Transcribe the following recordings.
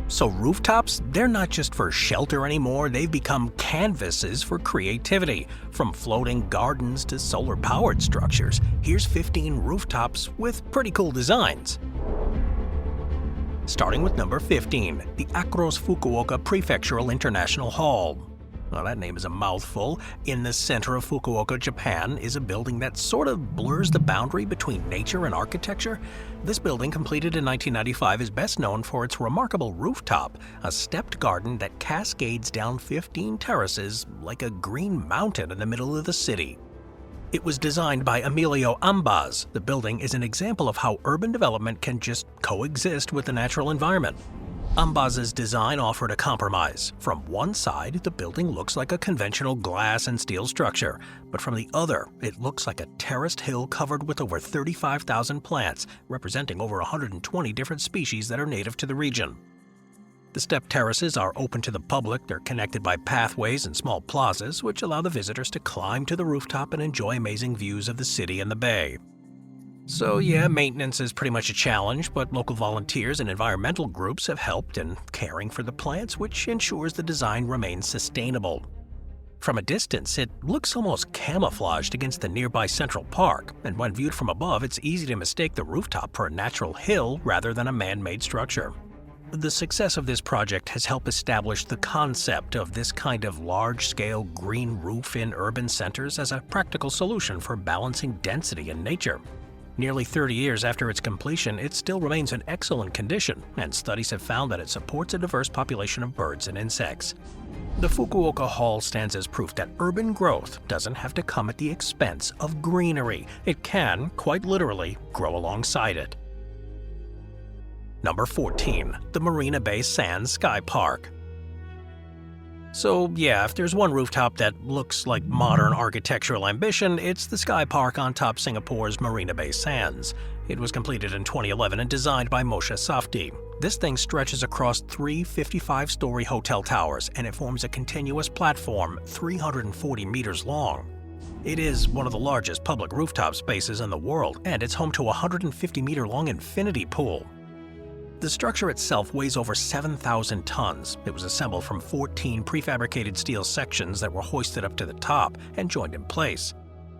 So rooftops, they're not just for shelter anymore, they've become canvases for creativity. From floating gardens to solar-powered structures, here's 15 rooftops with pretty cool designs. Starting with number 15, the Acros Fukuoka Prefectural International Hall. Well, that name is a mouthful. In the center of Fukuoka, Japan, is a building that sort of blurs the boundary between nature and architecture. This building, completed in 1995, is best known for its remarkable rooftop, a stepped garden that cascades down 15 terraces like a green mountain in the middle of the city. It was designed by Emilio Ambaz. The building is an example of how urban development can just coexist with the natural environment. Ambaz's design offered a compromise. From one side, the building looks like a conventional glass and steel structure, but from the other, it looks like a terraced hill covered with over 35,000 plants, representing over 120 different species that are native to the region. The step terraces are open to the public. They're connected by pathways and small plazas, which allow the visitors to climb to the rooftop and enjoy amazing views of the city and the bay. So yeah, maintenance is pretty much a challenge, but local volunteers and environmental groups have helped in caring for the plants, which ensures the design remains sustainable. From a distance, it looks almost camouflaged against the nearby Central Park, and when viewed from above, it's easy to mistake the rooftop for a natural hill rather than a man-made structure. The success of this project has helped establish the concept of this kind of large-scale green roof in urban centers as a practical solution for balancing density and nature. Nearly 30 years after its completion, it still remains in excellent condition, and studies have found that it supports a diverse population of birds and insects. The Fukuoka Hall stands as proof that urban growth doesn't have to come at the expense of greenery. It can, quite literally, grow alongside it. Number 14, the Marina Bay Sands Sky Park. So yeah, if there's one rooftop that looks like modern architectural ambition, it's the Sky Park on top Singapore's Marina Bay Sands. It was completed in 2011 and designed by Moshe Safdie. This thing stretches across 3 55-story hotel towers, and it forms a continuous platform 340 meters long. It is one of the largest public rooftop spaces in the world, and it's home to a 150-meter-long infinity pool. The structure itself weighs over 7,000 tons. It was assembled from 14 prefabricated steel sections that were hoisted up to the top and joined in place.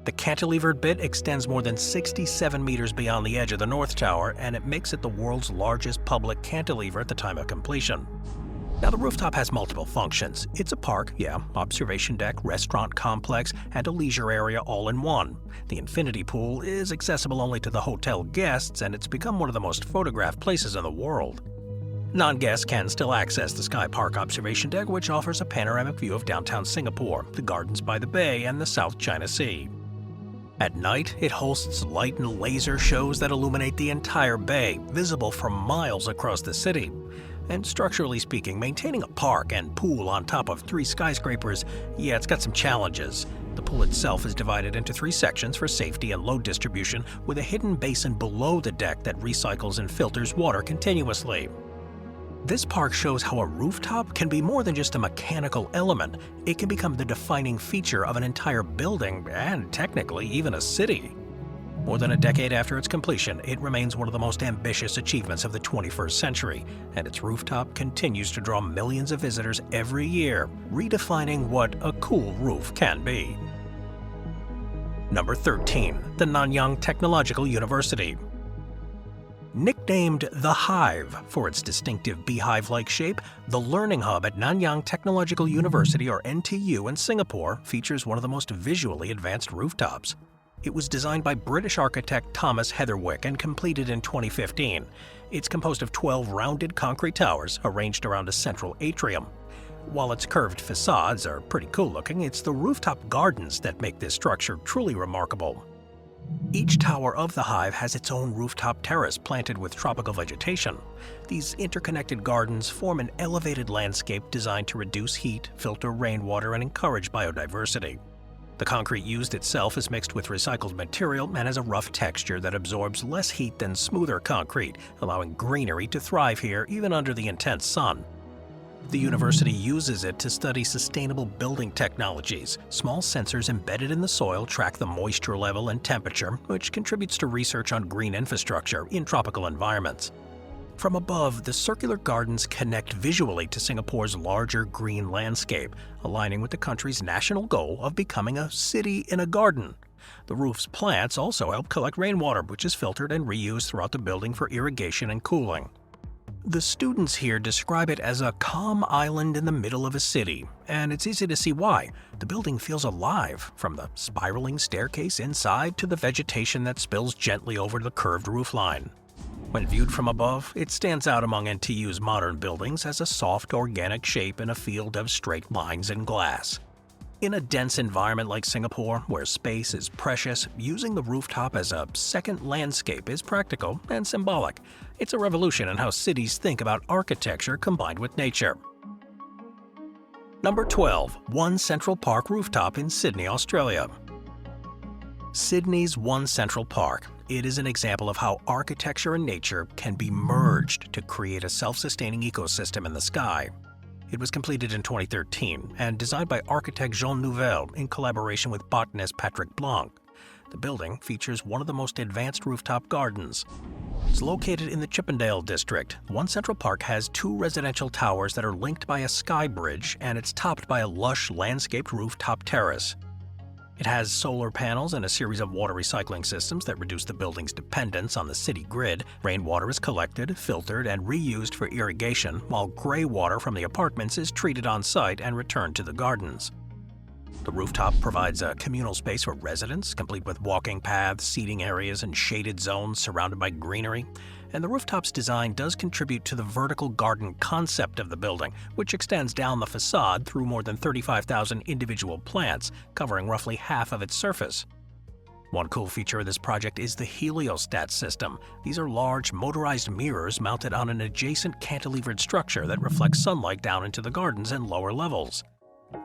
The cantilevered bit extends more than 67 meters beyond the edge of the North Tower, and it makes it the world's largest public cantilever at the time of completion. Now, the rooftop has multiple functions. It's a park, observation deck, restaurant complex, and a leisure area all in one. The infinity pool is accessible only to the hotel guests, and it's become one of the most photographed places in the world. Non-guests can still access the Sky Park observation deck, which offers a panoramic view of downtown Singapore, the gardens by the bay, and the South China Sea. At night, it hosts light and laser shows that illuminate the entire bay, visible from miles across the city. And structurally speaking, maintaining a park and pool on top of 3 skyscrapers, it's got some challenges. The pool itself is divided into 3 sections for safety and load distribution, with a hidden basin below the deck that recycles and filters water continuously. This park shows how a rooftop can be more than just a mechanical element. It can become the defining feature of an entire building, and technically even a city. More than a decade after its completion, it remains one of the most ambitious achievements of the 21st century, and its rooftop continues to draw millions of visitors every year, redefining what a cool roof can be. Number 13, the Nanyang Technological University. Nicknamed the Hive for its distinctive beehive-like shape, the Learning Hub at Nanyang Technological University, or NTU, in Singapore features one of the most visually advanced rooftops. It was designed by British architect Thomas Heatherwick and completed in 2015. It's composed of 12 rounded concrete towers arranged around a central atrium. While its curved facades are pretty cool looking, it's the rooftop gardens that make this structure truly remarkable. Each tower of the Hive has its own rooftop terrace planted with tropical vegetation. These interconnected gardens form an elevated landscape designed to reduce heat, filter rainwater, and encourage biodiversity. The concrete used itself is mixed with recycled material and has a rough texture that absorbs less heat than smoother concrete, allowing greenery to thrive here even under the intense sun. The university uses it to study sustainable building technologies. Small sensors embedded in the soil track the moisture level and temperature, which contributes to research on green infrastructure in tropical environments. From above, the circular gardens connect visually to Singapore's larger green landscape, aligning with the country's national goal of becoming a city in a garden. The roof's plants also help collect rainwater, which is filtered and reused throughout the building for irrigation and cooling. The students here describe it as a calm island in the middle of a city, and it's easy to see why. The building feels alive, from the spiraling staircase inside to the vegetation that spills gently over the curved roofline. When viewed from above, it stands out among NTU's modern buildings as a soft, organic shape in a field of straight lines and glass. In a dense environment like Singapore, where space is precious, using the rooftop as a second landscape is practical and symbolic. It's a revolution in how cities think about architecture combined with nature. Number 12. One Central Park Rooftop in Sydney, Australia. Sydney's One Central Park. It is an example of how architecture and nature can be merged to create a self-sustaining ecosystem in the sky. It was completed in 2013 and designed by architect Jean Nouvel in collaboration with botanist Patrick Blanc. The building features one of the most advanced rooftop gardens. It's located in the Chippendale district. One Central Park has 2 residential towers that are linked by a sky bridge, and it's topped by a lush landscaped rooftop terrace. It has solar panels and a series of water recycling systems that reduce the building's dependence on the city grid. Rainwater is collected, filtered, and reused for irrigation, while gray water from the apartments is treated on site and returned to the gardens. The rooftop provides a communal space for residents, complete with walking paths, seating areas, and shaded zones surrounded by greenery. And the rooftop's design does contribute to the vertical garden concept of the building, which extends down the facade through more than 35,000 individual plants, covering roughly half of its surface. One cool feature of this project is the heliostat system. These are large, motorized mirrors mounted on an adjacent cantilevered structure that reflects sunlight down into the gardens and lower levels.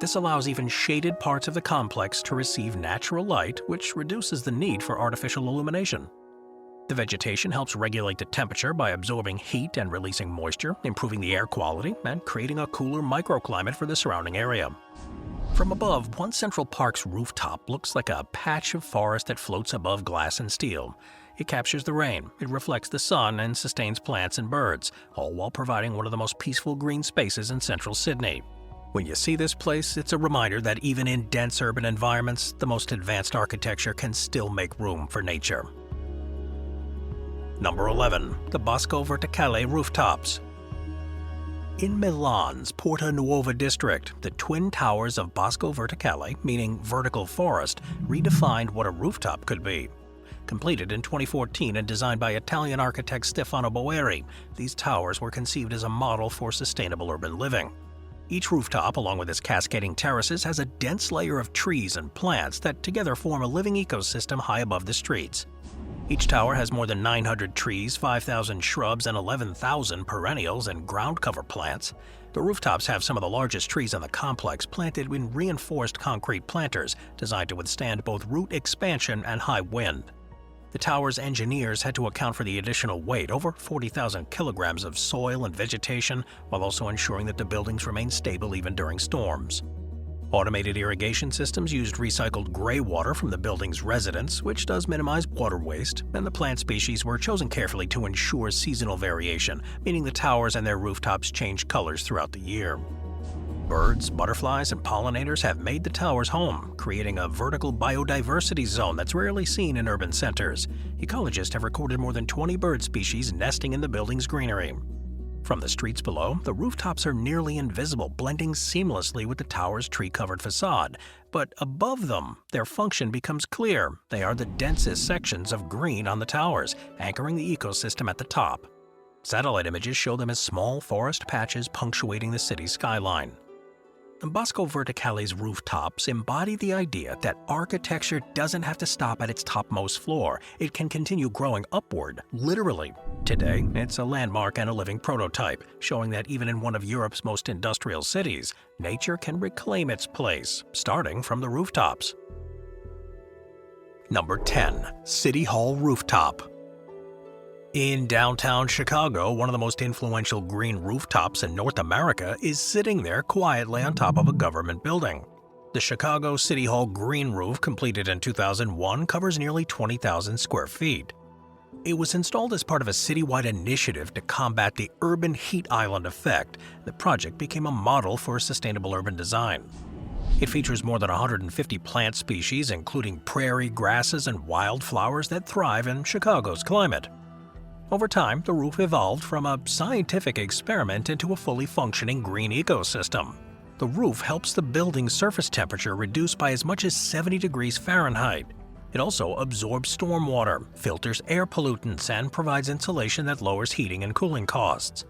This allows even shaded parts of the complex to receive natural light, which reduces the need for artificial illumination. The vegetation helps regulate the temperature by absorbing heat and releasing moisture, improving the air quality, and creating a cooler microclimate for the surrounding area. From above, One Central Park's rooftop looks like a patch of forest that floats above glass and steel. It captures the rain, it reflects the sun, and sustains plants and birds, all while providing one of the most peaceful green spaces in central Sydney. When you see this place, it's a reminder that even in dense urban environments, the most advanced architecture can still make room for nature. Number 11. The Bosco Verticale Rooftops. In Milan's Porta Nuova district, the twin towers of Bosco Verticale, meaning vertical forest, redefined what a rooftop could be. Completed in 2014 and designed by Italian architect Stefano Boeri, these towers were conceived as a model for sustainable urban living. Each rooftop, along with its cascading terraces, has a dense layer of trees and plants that together form a living ecosystem high above the streets. Each tower has more than 900 trees, 5,000 shrubs, and 11,000 perennials and ground cover plants. The rooftops have some of the largest trees on the complex, planted in reinforced concrete planters designed to withstand both root expansion and high wind. The tower's engineers had to account for the additional weight, over 40,000 kilograms of soil and vegetation, while also ensuring that the buildings remain stable even during storms. Automated irrigation systems used recycled gray water from the building's residents, which does minimize water waste, and the plant species were chosen carefully to ensure seasonal variation, meaning the towers and their rooftops change colors throughout the year. Birds, butterflies, and pollinators have made the towers home, creating a vertical biodiversity zone that's rarely seen in urban centers. Ecologists have recorded more than 20 bird species nesting in the building's greenery. From the streets below, the rooftops are nearly invisible, blending seamlessly with the tower's tree-covered facade. But above them, their function becomes clear. They are the densest sections of green on the towers, anchoring the ecosystem at the top. Satellite images show them as small forest patches punctuating the city's skyline. Bosco Verticale's rooftops embody the idea that architecture doesn't have to stop at its topmost floor. It can continue growing upward, literally. Today, it's a landmark and a living prototype, showing that even in one of Europe's most industrial cities, nature can reclaim its place, starting from the rooftops. Number 10. City Hall Rooftop. In downtown Chicago, one of the most influential green rooftops in North America is sitting there quietly on top of a government building. The Chicago City Hall green roof, completed in 2001, covers nearly 20,000 square feet. It was installed as part of a citywide initiative to combat the urban heat island effect. The project became a model for sustainable urban design. It features more than 150 plant species, including prairie grasses and wildflowers that thrive in Chicago's climate. Over time, the roof evolved from a scientific experiment into a fully functioning green ecosystem. The roof helps the building's surface temperature reduce by as much as 70 degrees Fahrenheit. It also absorbs stormwater, filters air pollutants, and provides insulation that lowers heating and cooling costs.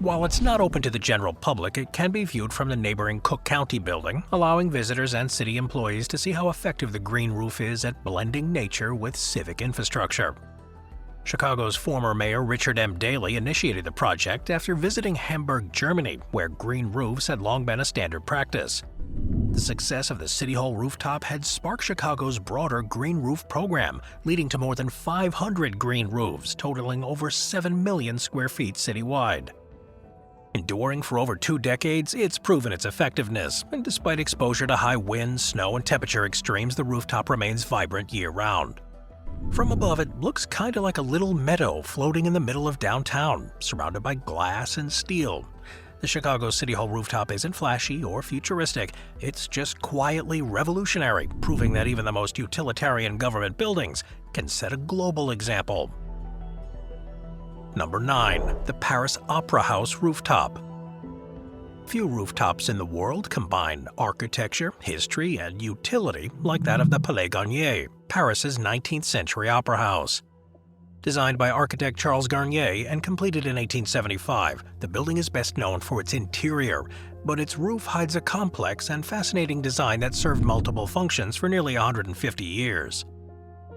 While it's not open to the general public, it can be viewed from the neighboring Cook County building, allowing visitors and city employees to see how effective the green roof is at blending nature with civic infrastructure. Chicago's former mayor Richard M. Daley initiated the project after visiting Hamburg, Germany, where green roofs had long been a standard practice. The success of the City Hall rooftop had sparked Chicago's broader green roof program, leading to more than 500 green roofs, totaling over 7 million square feet citywide. Enduring for over 2 decades, it's proven its effectiveness, and despite exposure to high winds, snow, and temperature extremes, the rooftop remains vibrant year-round. From above, it looks kinda like a little meadow floating in the middle of downtown, surrounded by glass and steel. The Chicago City Hall rooftop isn't flashy or futuristic, it's just quietly revolutionary, proving that even the most utilitarian government buildings can set a global example. Number 9. The Paris Opera House Rooftop. Few rooftops in the world combine architecture, history, and utility like that of the Palais Garnier, Paris's 19th century opera house. Designed by architect Charles Garnier and completed in 1875, the building is best known for its interior, but its roof hides a complex and fascinating design that served multiple functions for nearly 150 years.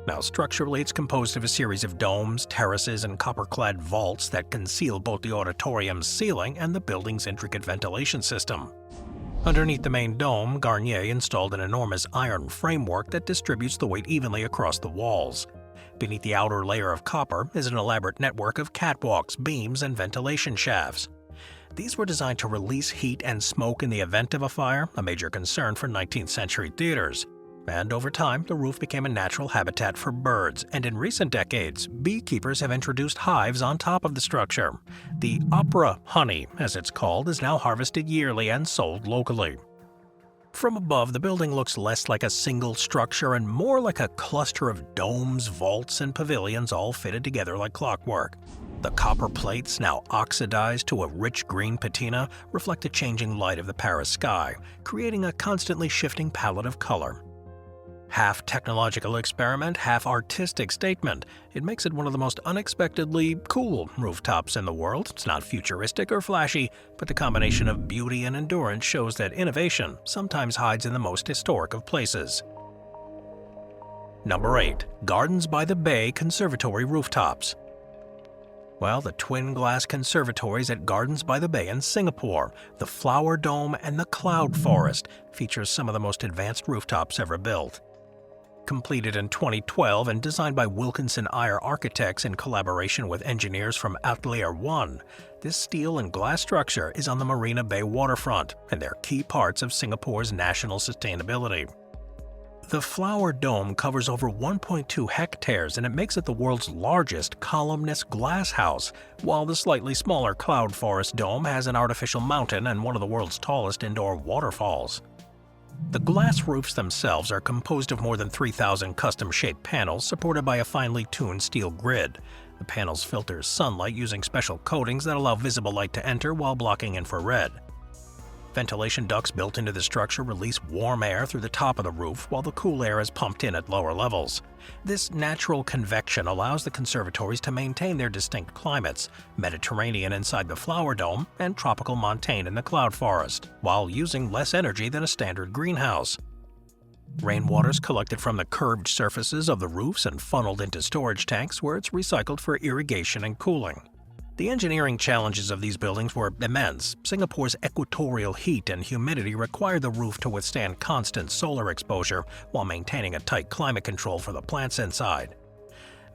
Now, structurally, it's composed of a series of domes, terraces, and copper-clad vaults that conceal both the auditorium's ceiling and the building's intricate ventilation system. Underneath the main dome, Garnier installed an enormous iron framework that distributes the weight evenly across the walls. Beneath the outer layer of copper is an elaborate network of catwalks, beams, and ventilation shafts. These were designed to release heat and smoke in the event of a fire, a major concern for 19th century theaters. And over time, the roof became a natural habitat for birds, and in recent decades, beekeepers have introduced hives on top of the structure. The opera honey, as it's called, is now harvested yearly and sold locally. From above, the building looks less like a single structure and more like a cluster of domes, vaults, and pavilions all fitted together like clockwork. The copper plates, now oxidized to a rich green patina, reflect the changing light of the Paris sky, creating a constantly shifting palette of color. Half technological experiment, half artistic statement. It makes it one of the most unexpectedly cool rooftops in the world. It's not futuristic or flashy, but the combination of beauty and endurance shows that innovation sometimes hides in the most historic of places. Number 8. Gardens by the Bay Conservatory Rooftops. Well, the twin glass conservatories at Gardens by the Bay in Singapore, the Flower Dome and the Cloud Forest, features some of the most advanced rooftops ever built. Completed in 2012 and designed by Wilkinson Eyre Architects in collaboration with engineers from Atelier 1, this steel and glass structure is on the Marina Bay waterfront, and they're key parts of Singapore's national sustainability. The Flower Dome covers over 1.2 hectares, and it makes it the world's largest columnist glass house, while the slightly smaller Cloud Forest Dome has an artificial mountain and one of the world's tallest indoor waterfalls. The glass roofs themselves are composed of more than 3,000 custom-shaped panels supported by a finely tuned steel grid. The panels filter sunlight using special coatings that allow visible light to enter while blocking infrared. Ventilation ducts built into the structure release warm air through the top of the roof while the cool air is pumped in at lower levels. This natural convection allows the conservatories to maintain their distinct climates, Mediterranean inside the Flower Dome and tropical montane in the Cloud Forest, while using less energy than a standard greenhouse. Rainwater is collected from the curved surfaces of the roofs and funneled into storage tanks where it's recycled for irrigation and cooling. The engineering challenges of these buildings were immense. Singapore's equatorial heat and humidity required the roof to withstand constant solar exposure while maintaining a tight climate control for the plants inside.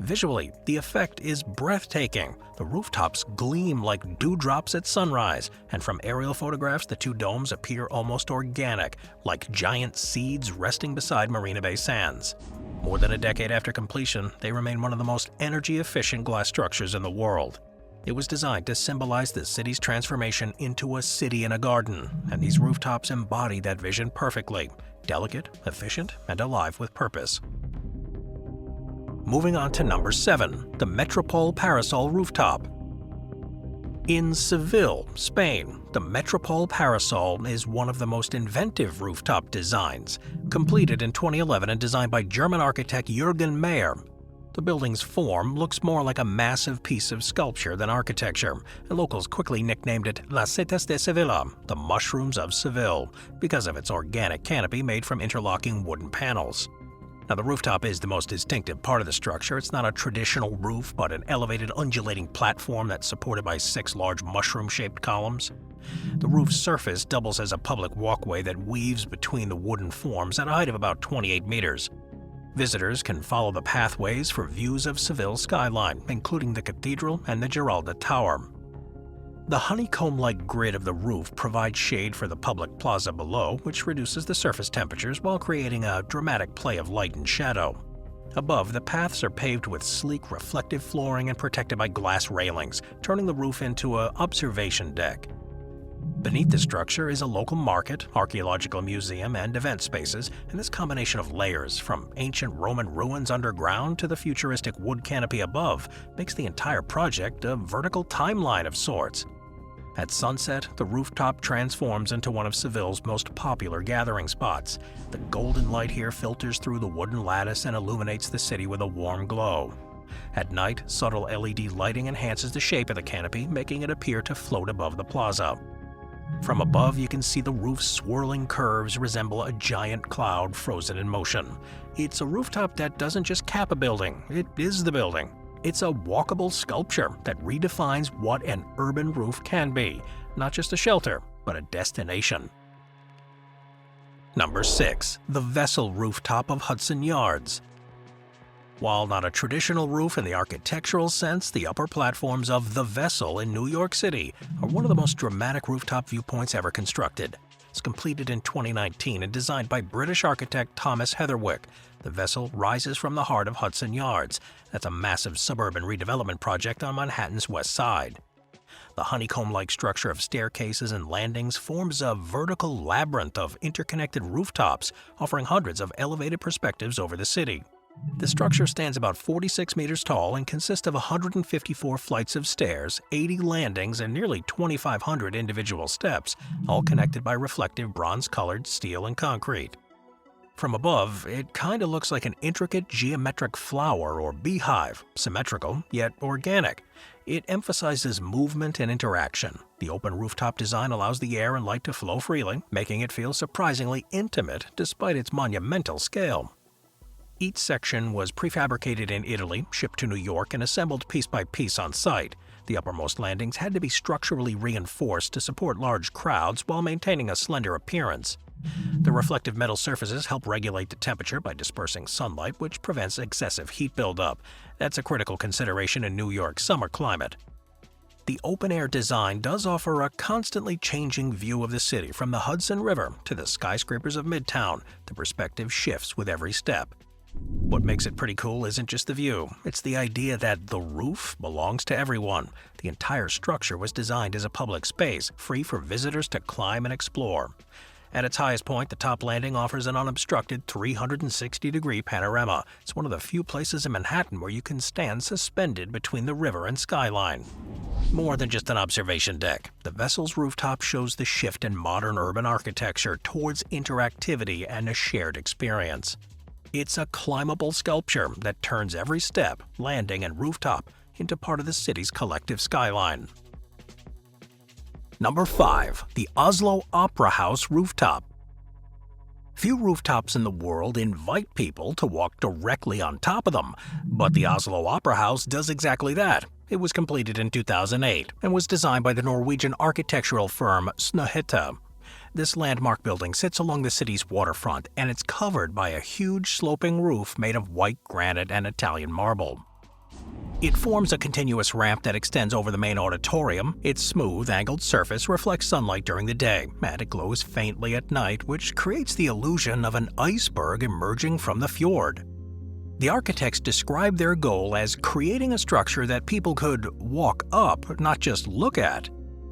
Visually, the effect is breathtaking. The rooftops gleam like dewdrops at sunrise, and from aerial photographs, the two domes appear almost organic, like giant seeds resting beside Marina Bay Sands. More than a decade after completion, they remain one of the most energy-efficient glass structures in the world. It was designed to symbolize the city's transformation into a city in a garden, and these rooftops embody that vision perfectly: delicate, efficient, and alive with purpose. Moving on to number 7, the Metropole Parasol Rooftop. In Seville, Spain, the Metropole Parasol is one of the most inventive rooftop designs. Completed in 2011 and designed by German architect Jürgen Mayer, the building's form looks more like a massive piece of sculpture than architecture, and locals quickly nicknamed it Las Setas de Sevilla, the Mushrooms of Seville, because of its organic canopy made from interlocking wooden panels. Now, the rooftop is the most distinctive part of the structure. It's not a traditional roof, but an elevated undulating platform that's supported by 6 large mushroom-shaped columns. The roof's surface doubles as a public walkway that weaves between the wooden forms at a height of about 28 meters. Visitors can follow the pathways for views of Seville's skyline, including the cathedral and the Giralda Tower. The honeycomb-like grid of the roof provides shade for the public plaza below, which reduces the surface temperatures while creating a dramatic play of light and shadow. Above, the paths are paved with sleek, reflective flooring and protected by glass railings, turning the roof into an observation deck. Beneath the structure is a local market, archaeological museum, and event spaces, and this combination of layers, from ancient Roman ruins underground to the futuristic wood canopy above, makes the entire project a vertical timeline of sorts. At sunset, the rooftop transforms into one of Seville's most popular gathering spots. The golden light here filters through the wooden lattice and illuminates the city with a warm glow. At night, subtle LED lighting enhances the shape of the canopy, making it appear to float above the plaza. From above, you can see the roof's swirling curves resemble a giant cloud frozen in motion. It's a rooftop that doesn't just cap a building, it is the building. It's a walkable sculpture that redefines what an urban roof can be, not just a shelter, but a destination. Number 6. The Vessel Rooftop of Hudson Yards. While not a traditional roof in the architectural sense, the upper platforms of The Vessel in New York City are one of the most dramatic rooftop viewpoints ever constructed. It's completed in 2019 and designed by British architect Thomas Heatherwick. The Vessel rises from the heart of Hudson Yards. That's a massive suburban redevelopment project on Manhattan's west side. The honeycomb-like structure of staircases and landings forms a vertical labyrinth of interconnected rooftops, offering hundreds of elevated perspectives over the city. The structure stands about 46 meters tall and consists of 154 flights of stairs, 80 landings, and nearly 2,500 individual steps, all connected by reflective bronze-colored steel and concrete. From above, it kinda looks like an intricate geometric flower or beehive, symmetrical yet organic. It emphasizes movement and interaction. The open rooftop design allows the air and light to flow freely, making it feel surprisingly intimate despite its monumental scale. Each section was prefabricated in Italy, shipped to New York, and assembled piece by piece on site. The uppermost landings had to be structurally reinforced to support large crowds while maintaining a slender appearance. The reflective metal surfaces help regulate the temperature by dispersing sunlight, which prevents excessive heat buildup. That's a critical consideration in New York's summer climate. The open-air design does offer a constantly changing view of the city from the Hudson River to the skyscrapers of Midtown. The perspective shifts with every step. What makes it pretty cool isn't just the view, it's the idea that the roof belongs to everyone. The entire structure was designed as a public space, free for visitors to climb and explore. At its highest point, the top landing offers an unobstructed 360-degree panorama. It's one of the few places in Manhattan where you can stand suspended between the river and skyline. More than just an observation deck, the Vessel's rooftop shows the shift in modern urban architecture towards interactivity and a shared experience. It's a climbable sculpture that turns every step, landing, and rooftop into part of the city's collective skyline. Number 5. The Oslo Opera House Rooftop. Few rooftops in the world invite people to walk directly on top of them, but the Oslo Opera House does exactly that. It was completed in 2008 and was designed by the Norwegian architectural firm Snøhetta. This landmark building sits along the city's waterfront, and it's covered by a huge sloping roof made of white granite and Italian marble. It forms a continuous ramp that extends over the main auditorium. Its smooth, angled surface reflects sunlight during the day, and it glows faintly at night, which creates the illusion of an iceberg emerging from the fjord. The architects described their goal as creating a structure that people could walk up, not just look at.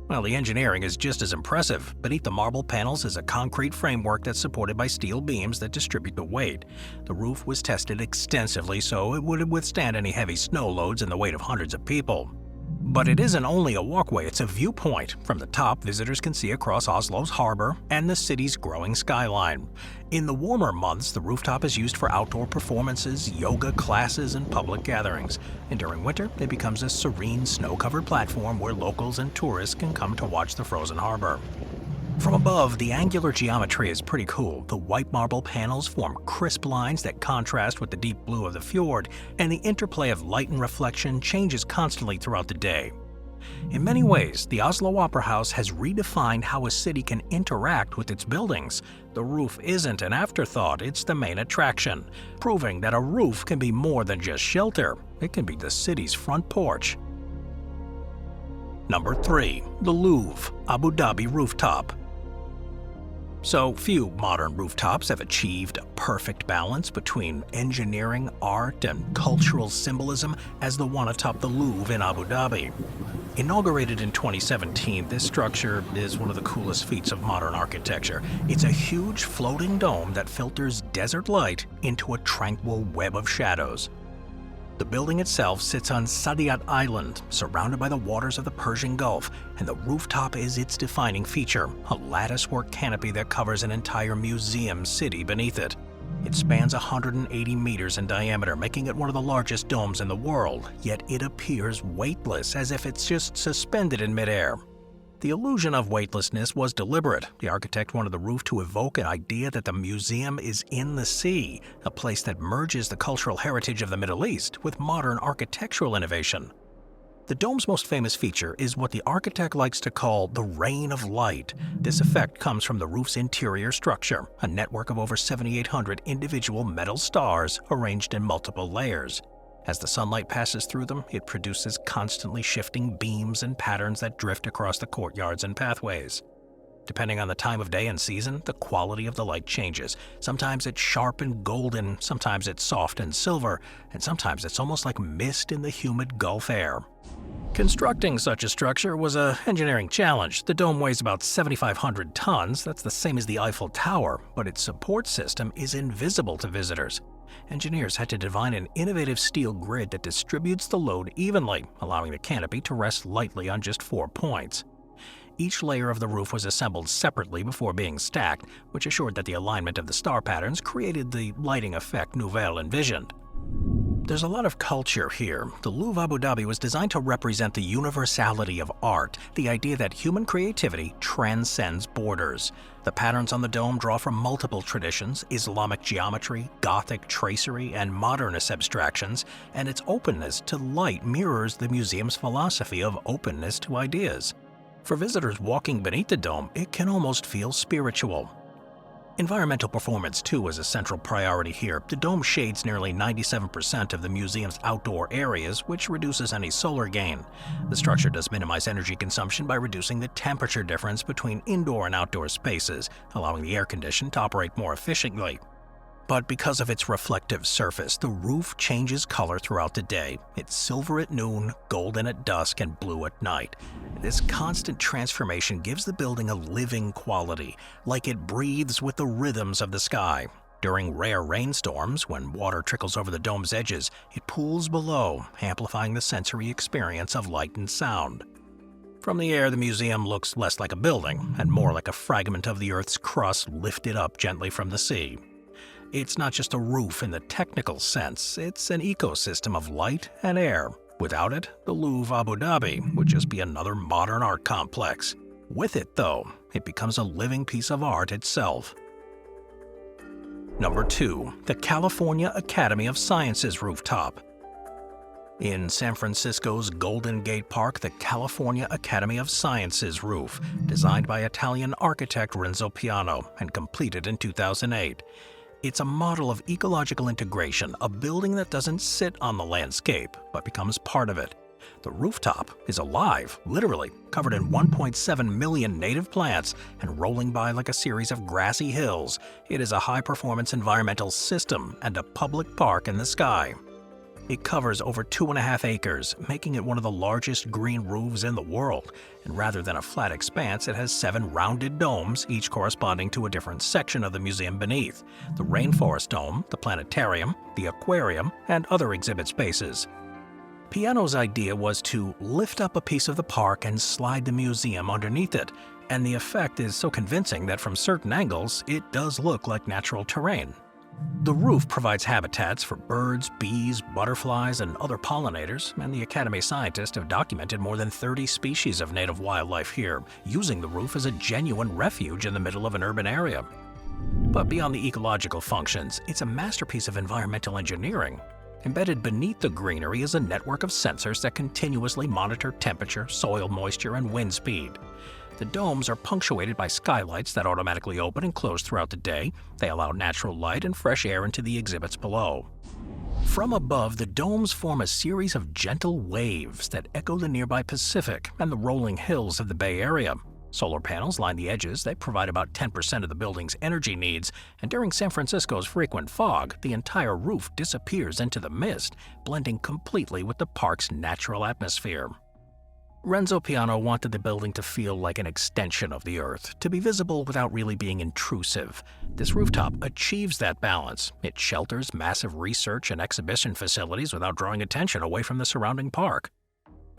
Well, the engineering is just as impressive. Beneath the marble panels is a concrete framework that's supported by steel beams that distribute the weight. The roof was tested extensively so it would withstand any heavy snow loads and the weight of hundreds of people. But it isn't only a walkway, it's a viewpoint. From the top, visitors can see across Oslo's harbor and the city's growing skyline. In the warmer months, the rooftop is used for outdoor performances, yoga classes, and public gatherings. And during winter, it becomes a serene, snow-covered platform where locals and tourists can come to watch the frozen harbor. From above, the angular geometry is pretty cool. The white marble panels form crisp lines that contrast with the deep blue of the fjord, and the interplay of light and reflection changes constantly throughout the day. In many ways, the Oslo Opera House has redefined how a city can interact with its buildings. The roof isn't an afterthought, it's the main attraction, proving that a roof can be more than just shelter. It can be the city's front porch. Number 3. The Louvre, Abu Dhabi Rooftop. So few modern rooftops have achieved a perfect balance between engineering, art, and cultural symbolism as the one atop the Louvre in Abu Dhabi. Inaugurated in 2017, this structure is one of the coolest feats of modern architecture. It's a huge floating dome that filters desert light into a tranquil web of shadows. The building itself sits on Saadiyat Island, surrounded by the waters of the Persian Gulf, and the rooftop is its defining feature, a latticework canopy that covers an entire museum city beneath it. It spans 180 meters in diameter, making it one of the largest domes in the world, yet it appears weightless, as if it's just suspended in midair. The illusion of weightlessness was deliberate. The architect wanted the roof to evoke an idea that the museum is in the sea, a place that merges the cultural heritage of the Middle East with modern architectural innovation. The dome's most famous feature is what the architect likes to call the rain of light. This effect comes from the roof's interior structure, a network of over 7,800 individual metal stars arranged in multiple layers. As the sunlight passes through them, it produces constantly shifting beams and patterns that drift across the courtyards and pathways. Depending on the time of day and season, the quality of the light changes. Sometimes it's sharp and golden, sometimes it's soft and silver, and sometimes it's almost like mist in the humid Gulf air. Constructing such a structure was an engineering challenge. The dome weighs about 7,500 tons, that's the same as the Eiffel Tower, but its support system is invisible to visitors. Engineers had to design an innovative steel grid that distributes the load evenly, allowing the canopy to rest lightly on just 4 points. Each layer of the roof was assembled separately before being stacked, which assured that the alignment of the star patterns created the lighting effect Nouvelle envisioned. There's a lot of culture here. The Louvre Abu Dhabi was designed to represent the universality of art, the idea that human creativity transcends borders. The patterns on the dome draw from multiple traditions: Islamic geometry, Gothic tracery, and modernist abstractions, and its openness to light mirrors the museum's philosophy of openness to ideas. For visitors walking beneath the dome, it can almost feel spiritual. Environmental performance, too, is a central priority here. The dome shades nearly 97% of the museum's outdoor areas, which reduces any solar gain. The structure does minimize energy consumption by reducing the temperature difference between indoor and outdoor spaces, allowing the air condition to operate more efficiently. But because of its reflective surface, the roof changes color throughout the day. It's silver at noon, golden at dusk, and blue at night. This constant transformation gives the building a living quality, like it breathes with the rhythms of the sky. During rare rainstorms, when water trickles over the dome's edges, it pools below, amplifying the sensory experience of light and sound. From the air, the museum looks less like a building, and more like a fragment of the Earth's crust lifted up gently from the sea. It's not just a roof in the technical sense, it's an ecosystem of light and air. Without it, the Louvre Abu Dhabi would just be another modern art complex. With it, though, it becomes a living piece of art itself. Number 2. The California Academy of Sciences Rooftop. In San Francisco's Golden Gate Park, the California Academy of Sciences roof, designed by Italian architect Renzo Piano and completed in 2008. It's a model of ecological integration, a building that doesn't sit on the landscape, but becomes part of it. The rooftop is alive, literally, covered in 1.7 million native plants and rolling by like a series of grassy hills. It is a high-performance environmental system and a public park in the sky. It covers over 2.5 acres, making it one of the largest green roofs in the world. And rather than a flat expanse, it has 7 rounded domes, each corresponding to a different section of the museum beneath: the Rainforest Dome, the Planetarium, the Aquarium, and other exhibit spaces. Piano's idea was to lift up a piece of the park and slide the museum underneath it, and the effect is so convincing that from certain angles, it does look like natural terrain. The roof provides habitats for birds, bees, butterflies, and other pollinators, and the Academy scientists have documented more than 30 species of native wildlife here, using the roof as a genuine refuge in the middle of an urban area. But beyond the ecological functions, it's a masterpiece of environmental engineering. Embedded beneath the greenery is a network of sensors that continuously monitor temperature, soil moisture, and wind speed. The domes are punctuated by skylights that automatically open and close throughout the day. They allow natural light and fresh air into the exhibits below. From above, the domes form a series of gentle waves that echo the nearby Pacific and the rolling hills of the Bay Area. Solar panels line the edges. They provide about 10% of the building's energy needs, and during San Francisco's frequent fog, the entire roof disappears into the mist, blending completely with the park's natural atmosphere. Renzo Piano wanted the building to feel like an extension of the Earth, to be visible without really being intrusive. This rooftop achieves that balance. It shelters massive research and exhibition facilities without drawing attention away from the surrounding park.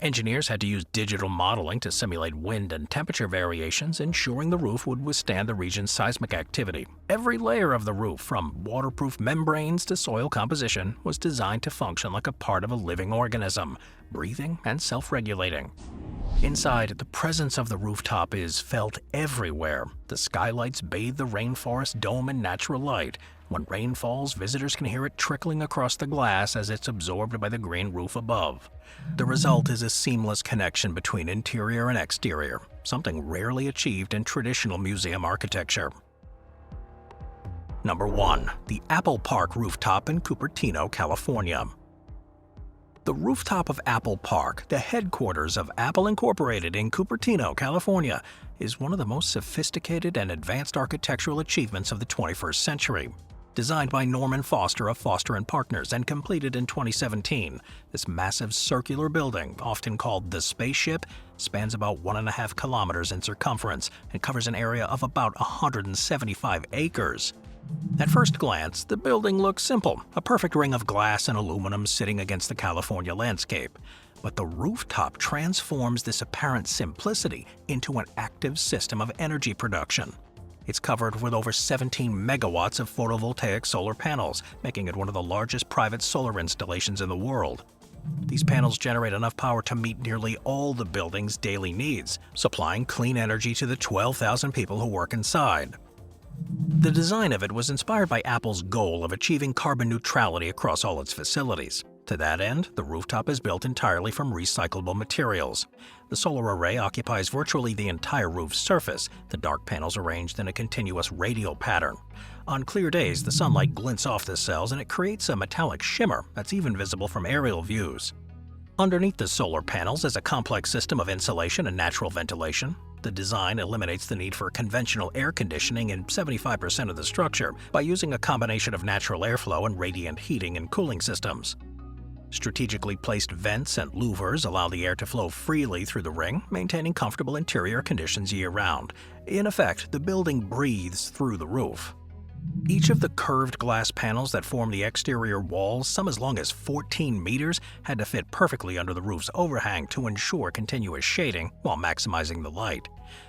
Engineers had to use digital modeling to simulate wind and temperature variations, ensuring the roof would withstand the region's seismic activity. Every layer of the roof, from waterproof membranes to soil composition, was designed to function like a part of a living organism, breathing and self-regulating. Inside, the presence of the rooftop is felt everywhere. The skylights bathe the rainforest dome in natural light. When rain falls, visitors can hear it trickling across the glass as it's absorbed by the green roof above. The result is a seamless connection between interior and exterior, something rarely achieved in traditional museum architecture. Number 1. The Apple Park rooftop in Cupertino, California. The rooftop of Apple Park, the headquarters of Apple Incorporated in Cupertino, California, is one of the most sophisticated and advanced architectural achievements of the 21st century. Designed by Norman Foster of Foster & Partners and completed in 2017, this massive circular building, often called the Spaceship, spans about 1.5 kilometers in circumference and covers an area of about 175 acres. At first glance, the building looks simple, a perfect ring of glass and aluminum sitting against the California landscape. But the rooftop transforms this apparent simplicity into an active system of energy production. It's covered with over 17 megawatts of photovoltaic solar panels, making it one of the largest private solar installations in the world. These panels generate enough power to meet nearly all the building's daily needs, supplying clean energy to the 12,000 people who work inside. The design of it was inspired by Apple's goal of achieving carbon neutrality across all its facilities. To that end, the rooftop is built entirely from recyclable materials. The solar array occupies virtually the entire roof surface, the dark panels arranged in a continuous radial pattern. On clear days, the sunlight glints off the cells and it creates a metallic shimmer that's even visible from aerial views. Underneath the solar panels is a complex system of insulation and natural ventilation. The design eliminates the need for conventional air conditioning in 75% of the structure by using a combination of natural airflow and radiant heating and cooling systems. Strategically placed vents and louvers allow the air to flow freely through the ring, maintaining comfortable interior conditions year-round. In effect, the building breathes through the roof. Each of the curved glass panels that form the exterior walls, some as long as 14 meters, had to fit perfectly under the roof's overhang to ensure continuous shading while maximizing the light.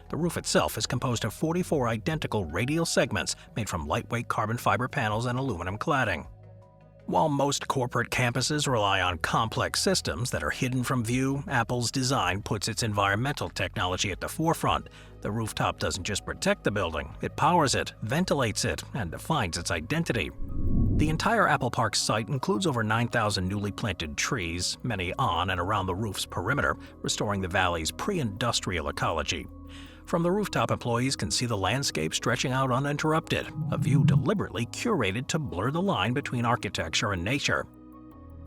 The roof itself is composed of 44 identical radial segments made from lightweight carbon fiber panels and aluminum cladding. While most corporate campuses rely on complex systems that are hidden from view, Apple's design puts its environmental technology at the forefront. The rooftop doesn't just protect the building, it powers it, ventilates it, and defines its identity. The entire Apple Park site includes over 9,000 newly planted trees, many on and around the roof's perimeter, restoring the valley's pre-industrial ecology. From the rooftop, employees can see the landscape stretching out uninterrupted, a view deliberately curated to blur the line between architecture and nature.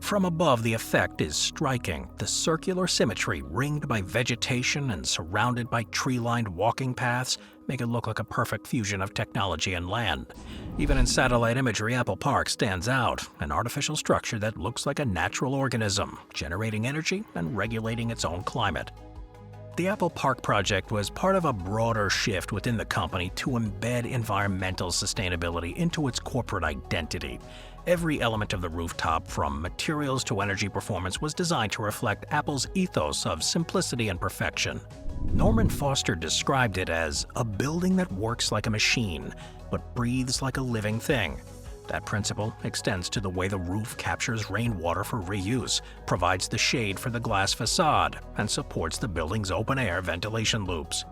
From above, the effect is striking. The circular symmetry, ringed by vegetation and surrounded by tree-lined walking paths, make it look like a perfect fusion of technology and land. Even in satellite imagery, Apple Park stands out, an artificial structure that looks like a natural organism, generating energy and regulating its own climate. The Apple Park project was part of a broader shift within the company to embed environmental sustainability into its corporate identity. Every element of the rooftop, from materials to energy performance, was designed to reflect Apple's ethos of simplicity and perfection. Norman Foster described it as a building that works like a machine, but breathes like a living thing. That principle extends to the way the roof captures rainwater for reuse, provides the shade for the glass facade, and supports the building's open-air ventilation loops.